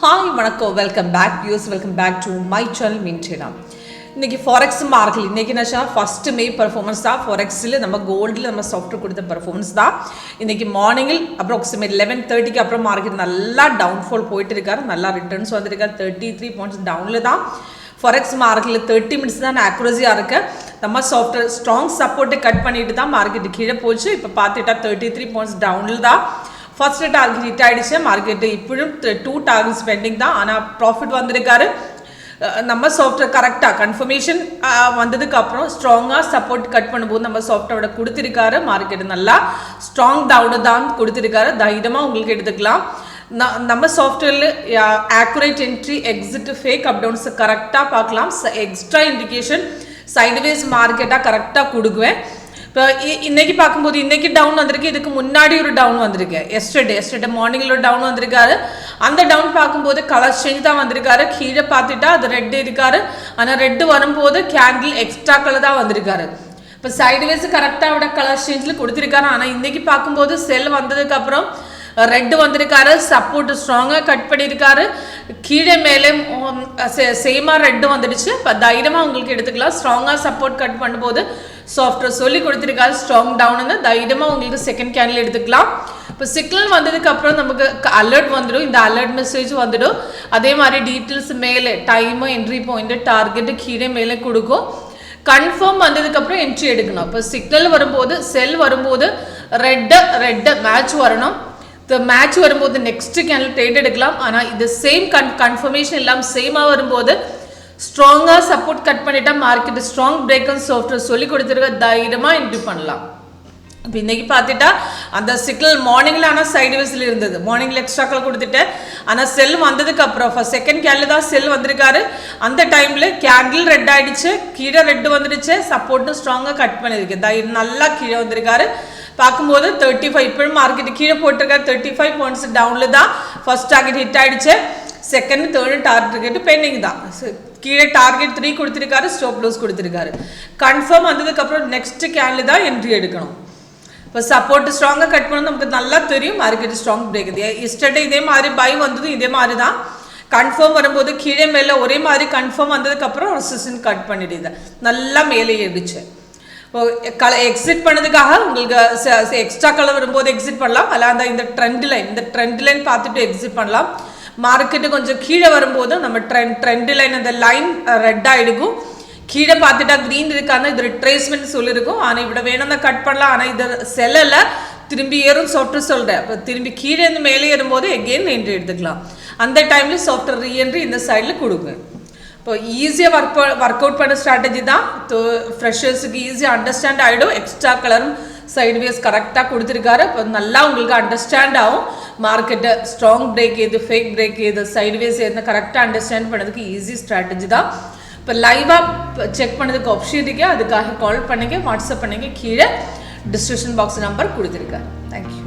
Hi, Manako, welcome back. Viewers, welcome back to my channel, WinTrader. இன்னைக்கு Forex market இன்னைக்கு என்ன first மே performance தான் Forexல நம்ம கோல்ட்ல நம்ம சாஃப்ட்வேர் கொடுத்த பெர்ஃபார்மன்ஸ் தான் இன்னைக்கு மார்னிங்கில் அப்ராக்சிமேட் 11:30க்கு அப்புறம் மார்க்கெட் நல்லா டவுன்ஃபால் போயிட்டு இருக்காரு நல்லா ரிட்டர்ன்ஸ் வந்திருக்காரு 33 பாயிண்ட்ஸ் டவுன்ல தான் Forex மார்க்கெட்ல 30 மினிட்ஸ் தான் அக்யூரசியா இருக்கு நம்ம சாஃப்ட்வேர் ஸ்ட்ராங் சப்போர்ட்டை கட் பண்ணிட்டு தான் மார்க்கெட் கீழே போச்சு இப்போ பார்த்துட்டா 33 பாயிண்ட்ஸ் டவுன்ல தான் ஃபர்ஸ்ட் டார்கெட் ஹிட் ஆயிடுச்சு மார்க்கெட் இப்பவும் 2 டார்கெட்ஸ் பெண்டிங் தான் ஆனா ப்ராஃபிட் வந்திருக்காரு நம்ம சாஃப்ட்வேர் கரெக்டா கன்ஃபர்மேஷன் வந்ததுக்கு அப்புறம் ஸ்ட்ராங்கா சப்போர்ட் கட் பண்ணும்போது நம்ம சாஃப்ட்வேரோட கொடுத்திருக்காரு மார்க்கெட் நல்லா ஸ்ட்ராங் டவுன் தான் கொடுத்திருக்காரு தைரியமா உங்களுக்கு எடுத்துக்கலாம் நம்ம சாஃப்ட்வேர்ல ஆக்குரேட் என்ட்ரி எக்ஸிட் ஃபேக் அப் டவுன்ஸ் கரெக்டா பார்க்கலாம் எக்ஸ்ட்ரா இண்டிகேஷன் சைட்வேஸ் மார்க்கெட்டா கரெக்டா கொடுக்குவேன் இப்போ இன்னைக்கு பார்க்கும்போது இன்னைக்கு டவுன் வந்திருக்கு இதுக்கு முன்னாடி ஒரு டவுன் வந்திருக்கு எஸ்டர்டே மார்னிங்கில் ஒரு டவுன் வந்திருக்காரு அந்த டவுன் பார்க்கும்போது கலர் சேஞ்ச் தான் வந்திருக்காரு கீழே பார்த்துட்டா அது ரெட் இருக்காரு ஆனால் ரெட்டு வரும்போது கேண்டில் எக்ஸ்ட்ரா கலர் தான் வந்திருக்காரு இப்போ சைடுவேஸ் கரெக்டாக விட கலர் சேஞ்சில் கொடுத்துருக்காரு ஆனால் இன்னைக்கு பார்க்கும்போது செல் வந்ததுக்கு அப்புறம் ரெட் வந்திருக்காரு சப்போர்ட் ஸ்ட்ராங்காக கட் பண்ணியிருக்காரு கீழே மேலே சேமாக ரெட்டு வந்துடுச்சு இப்போ தைரியமாக உங்களுக்கு எடுத்துக்கலாம் ஸ்ட்ராங்காக சப்போர்ட் கட் பண்ணும்போது சாஃப்ட்வேர் சொல்லி கொடுத்துருக்காரு ஸ்ட்ராங் டவுனுங்க தைரியமாக உங்களுக்கு செகண்ட் கேண்டில் எடுத்துக்கலாம் இப்போ சிக்னல் வந்ததுக்கு அப்புறம் நமக்கு அலர்ட் வந்துடும் இந்த அலர்ட் மெசேஜ் வந்துடும் அதே மாதிரி டீட்டெயில்ஸ் மேலே டைமு என்ட்ரி பாயிண்ட் டார்கெட்டு கீழே மேலே கொடுக்கும் கன்ஃபார்ம் வந்ததுக்கப்புறம் என்ட்ரி எடுக்கணும் இப்போ சிக்னல் வரும்போது செல் வரும்போது ரெட்டு மேட்ச் வரணும் இந்த மேட்ச் வரும்போது நெக்ஸ்ட் கேண்டில் ட்ரேட் எடுக்கலாம் ஆனால் இது சேம் கன்ஃபர்மேஷன் இல்லாமல் சேமாக வரும்போது ஸ்ட்ராங்காக சப்போர்ட் கட் பண்ணிட்டா market strong break and software சொல்லி கொடுத்துருக்க தைரியமாக என்ட்ரி பண்ணலாம் இப்போ இன்னைக்கு பார்த்துட்டா அந்த சிக்னல் மார்னிங்கில் ஆனால் சைடுவேஸில் இருந்தது மார்னிங்கில் எக்ஸ்ட்ராக்கள் கொடுத்துட்டேன் ஆனால் செல் வந்ததுக்கு அப்புறம் ஃபர்ஸ்ட் செகண்ட் கேண்டில் தான் செல் வந்திருக்காரு அந்த டைமில் கேண்டில் ரெட் ஆகிடுச்சு கீழே ரெட்டு வந்துடுச்சு சப்போர்ட்டும் ஸ்ட்ராங்காக கட் பண்ணியிருக்கு நல்லா கீழே வந்திருக்காரு பார்க்கும்போது 35 இப்போ மார்க்கெட் கீழே போட்டிருக்காரு 35 பாயிண்ட்ஸ் டவுனில் தான் ஃபர்ஸ்ட் டார்கெட் ஹிட் ஆகிடுச்சு செகண்ட் தேர்டு டார்கெட் பெண்டிங் தான் கீழே டார்கெட் 3 கொடுத்துருக்காரு ஸ்டாப் லாஸ் கொடுத்துருக்காரு கன்ஃபார்ம் வந்ததுக்கப்புறம் நெக்ஸ்ட் கேண்டில் தான் என்ட்ரி எடுக்கணும் இப்போ சப்போர்ட் ஸ்ட்ராங்காக கட் பண்ணணும் நமக்கு நல்லா தெரியும் மார்க்கெட் ஸ்ட்ராங் பிரேக் எஸ்டர்டே இதே மாதிரி பை வந்ததும் இதே மாதிரி தான் கன்ஃபார்ம் வரும்போது கீழே மேலே ஒரே மாதிரி கன்ஃபார்ம் வந்ததுக்கப்புறம் ரெசிஸ்டன்ஸ் கட் பண்ணிடுது நல்லா மேலே ஏறிடுச்சு இப்போ எக்ஸிட் பண்ணதுக்காக உங்களுக்கு எக்ஸ்ட்ரா கலர் வரும்போது எக்ஸிட் பண்ணலாம் அல்ல இந்த ட்ரெண்ட் லைன் பார்த்துட்டு எக்ஸிட் பண்ணலாம் மார்க்கெட்டு கொஞ்சம் கீழே வரும்போது நம்ம ட்ரெண்ட் லைன் அந்த லைன் ரெட் ஆகிடுக்கும் கீழே பார்த்துட்டா க்ரீன் இருக்காங்க இது ரிட்ரேஸ்மெண்ட் சொல்லியிருக்கும் ஆனால் இவ்வளோ வேணும்னா கட் பண்ணலாம் ஆனால் இது செல்லல திரும்பி ஏறும் சாஃப்ட்வேர் சொல்கிறேன் இப்போ திரும்பி கீழே இருந்து மேலே ஏறும்போது எகெயின் என்ட்ரி எடுத்துக்கலாம் அந்த டைமில் சாஃப்ட்வேர் ரீஎன்ட்ரி இந்த சைடில் கொடுங்க இப்போ ஈஸியாக ஒர்க் அவுட் பண்ண ஸ்ட்ராட்டஜி தான் ஃப்ரெஷர்ஸுக்கு ஈஸியாக அண்டர்ஸ்டாண்ட் ஆகிடும் எக்ஸ்ட்ரா கலரும் சைட்வேஸ் கரெக்டாக கொடுத்துருக்காரு இப்போ நல்லா உங்களுக்கு அண்டர்ஸ்டாண்ட் ஆகும் மார்க்கெட்டை ஸ்ட்ராங் பிரேக் எது ஃபேக் பிரேக் எது சைட்வேஸ் எதுனா கரெக்டாக அண்டர்ஸ்டாண்ட் பண்ணதுக்கு ஈஸி ஸ்ட்ராட்டஜி தான் இப்போ லைவாக செக் பண்ணதுக்கு ஆப்ஷன் இருக்கு அதுக்காக கால் பண்ணுங்க வாட்ஸ்அப் பண்ணுங்க கீழே டிஸ்கிரிப்ஷன் பாக்ஸ் நம்பர் கொடுத்துருக்காரு தேங்க்யூ